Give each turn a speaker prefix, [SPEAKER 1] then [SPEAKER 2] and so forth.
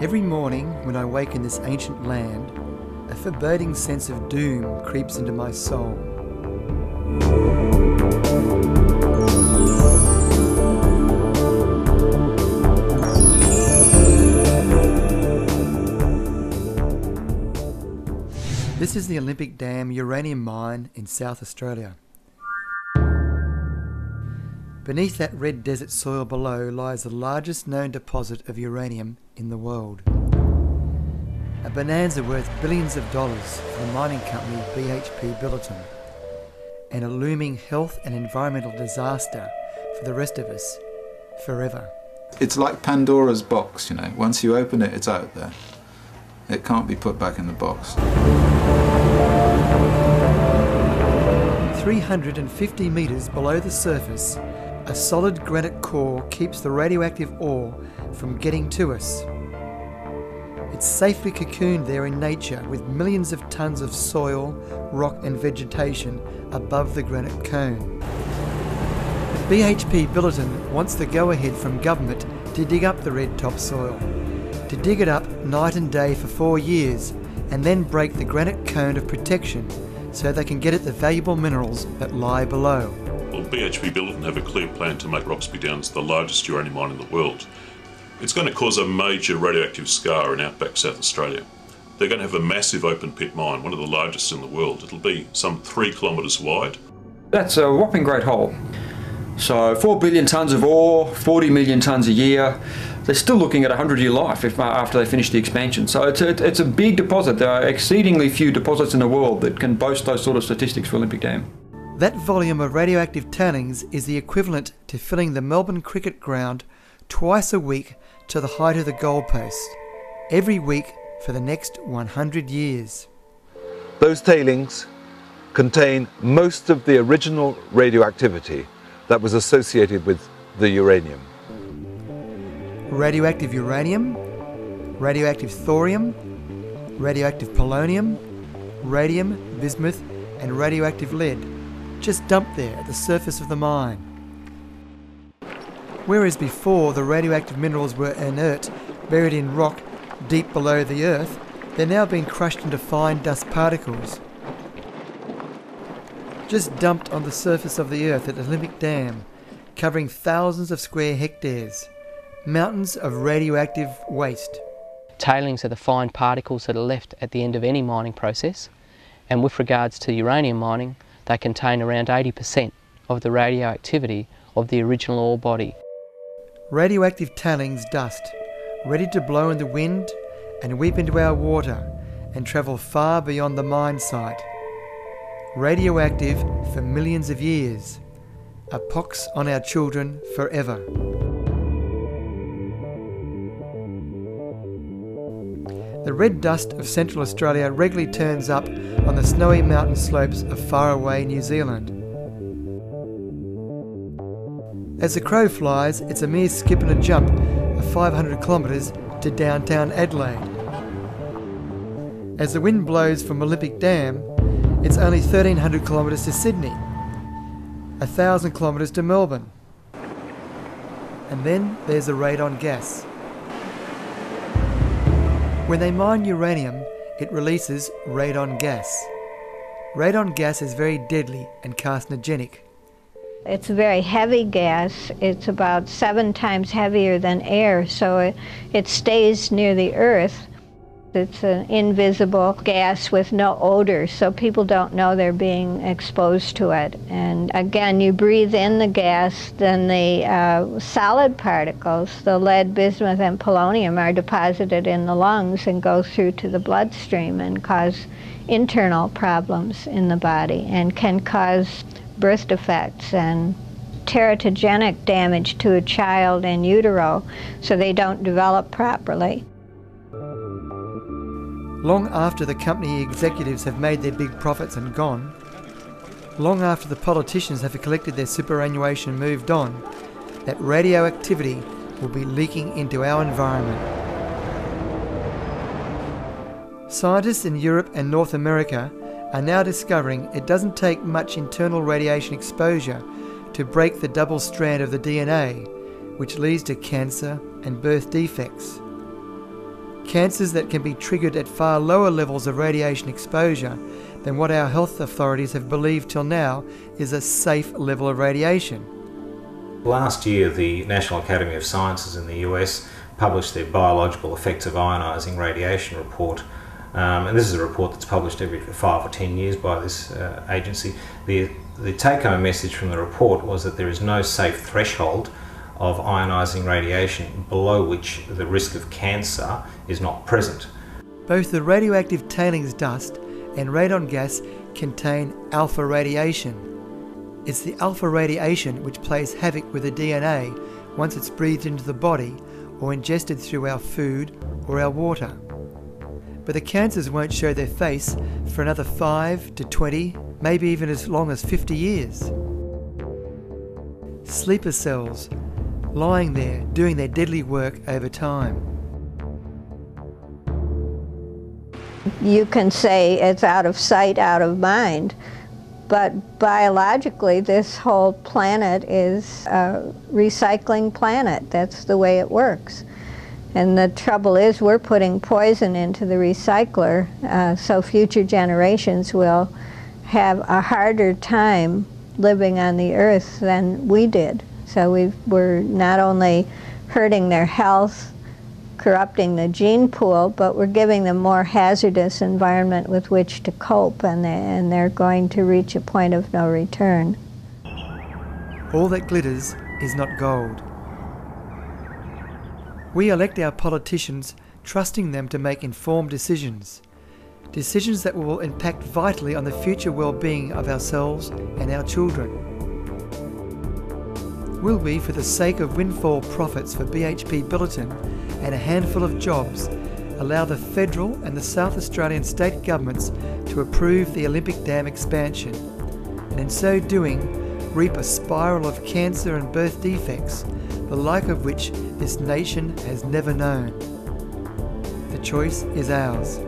[SPEAKER 1] Every morning when I wake in this ancient land, a foreboding sense of doom creeps into my soul. This is the Olympic Dam uranium mine in South Australia. Beneath that red desert soil below lies the largest known deposit of uranium in the world. A bonanza worth billions of dollars for the mining company BHP Billiton, and a looming health and environmental disaster for the rest of us forever.
[SPEAKER 2] It's like Pandora's box, you know. Once you open it, it's out there. It can't be put back in the box.
[SPEAKER 1] 350 metres below the surface, a solid granite core keeps the radioactive ore from getting to us. It's safely cocooned there in nature with millions of tonnes of soil, rock and vegetation above the granite cone. BHP Billiton wants the go-ahead from government to dig up the red topsoil, to dig it up night and day for 4 years and then break the granite cone of protection so they can get at the valuable minerals that lie below.
[SPEAKER 3] Well, BHP Billiton have a clear plan to make Roxby Downs the largest uranium mine in the world. It's going to cause a major radioactive scar in outback South Australia. They're going to have a massive open pit mine, one of the largest in the world. It'll be some 3 kilometres wide.
[SPEAKER 4] That's a whopping great hole. So 4 billion tonnes of ore, 40 million tonnes a year. They're still looking at a 100-year life after they finish the expansion. So it's a big deposit. There are exceedingly few deposits in the world that can boast those sort of statistics for Olympic Dam.
[SPEAKER 1] That volume of radioactive tailings is the equivalent to filling the Melbourne cricket ground twice a week to the height of the goalpost, every week for the next 100 years.
[SPEAKER 5] Those tailings contain most of the original radioactivity that was associated with the uranium.
[SPEAKER 1] Radioactive uranium, radioactive thorium, radioactive polonium, radium, bismuth and radioactive lead, just dumped there at the surface of the mine. Whereas before the radioactive minerals were inert, buried in rock deep below the earth, they're now being crushed into fine dust particles. Just dumped on the surface of the earth at Olympic Dam, covering thousands of square hectares. Mountains of radioactive waste.
[SPEAKER 6] Tailings are the fine particles that are left at the end of any mining process, and with regards to uranium mining, they contain around 80% of the radioactivity of the original ore body.
[SPEAKER 1] Radioactive tailings dust, ready to blow in the wind and weep into our water and travel far beyond the mine site. Radioactive for millions of years, a pox on our children forever. The red dust of Central Australia regularly turns up on the snowy mountain slopes of faraway New Zealand. As the crow flies, it's a mere skip and a jump of 500 kilometres to downtown Adelaide. As the wind blows from Olympic Dam, it's only 1,300 kilometres to Sydney, 1,000 kilometres to Melbourne. And then there's the radon gas. When they mine uranium, it releases radon gas. Radon gas is very deadly and carcinogenic.
[SPEAKER 7] It's a very heavy gas. It's about 7 times heavier than air, so it stays near the earth. It's an invisible gas with no odor, so people don't know they're being exposed to it. And again, you breathe in the gas, then the solid particles, the lead, bismuth, and polonium are deposited in the lungs and go through to the bloodstream and cause internal problems in the body and can cause birth defects and teratogenic damage to a child in utero, so they don't develop properly.
[SPEAKER 1] Long after the company executives have made their big profits and gone, long after the politicians have collected their superannuation and moved on, that radioactivity will be leaking into our environment. Scientists in Europe and North America are now discovering it doesn't take much internal radiation exposure to break the double strand of the DNA, which leads to cancer and birth defects. cancers that can be triggered at far lower levels of radiation exposure than what our health authorities have believed till now is a safe level of radiation.
[SPEAKER 8] Last year, the National Academy of Sciences in the US published their Biological Effects of Ionising Radiation report. And this is a report that's published every 5 or 10 years by this agency. The take-home message from the report was that there is no safe threshold of ionising radiation below which the risk of cancer is not present.
[SPEAKER 1] Both the radioactive tailings dust and radon gas contain alpha radiation. It's the alpha radiation which plays havoc with the DNA once it's breathed into the body or ingested through our food or our water. But the cancers won't show their face for another 5 to 20, maybe even as long as 50 years. Sleeper cells, lying there doing their deadly work over time.
[SPEAKER 7] You can say it's out of sight, out of mind, but biologically this whole planet is a recycling planet. That's the way it works. And the trouble is we're putting poison into the recycler, so future generations will have a harder time living on the earth than we did. So we're not only hurting their health, corrupting the gene pool, but we're giving them more hazardous environment with which to cope, and they're going to reach a point of no return.
[SPEAKER 1] All that glitters is not gold. We elect our politicians trusting them to make informed decisions. Decisions that will impact vitally on the future well-being of ourselves and our children. Will we, for the sake of windfall profits for BHP Billiton and a handful of jobs, allow the federal and the South Australian state governments to approve the Olympic Dam expansion, and in so doing reap a spiral of cancer and birth defects, the like of which this nation has never known? The choice is ours.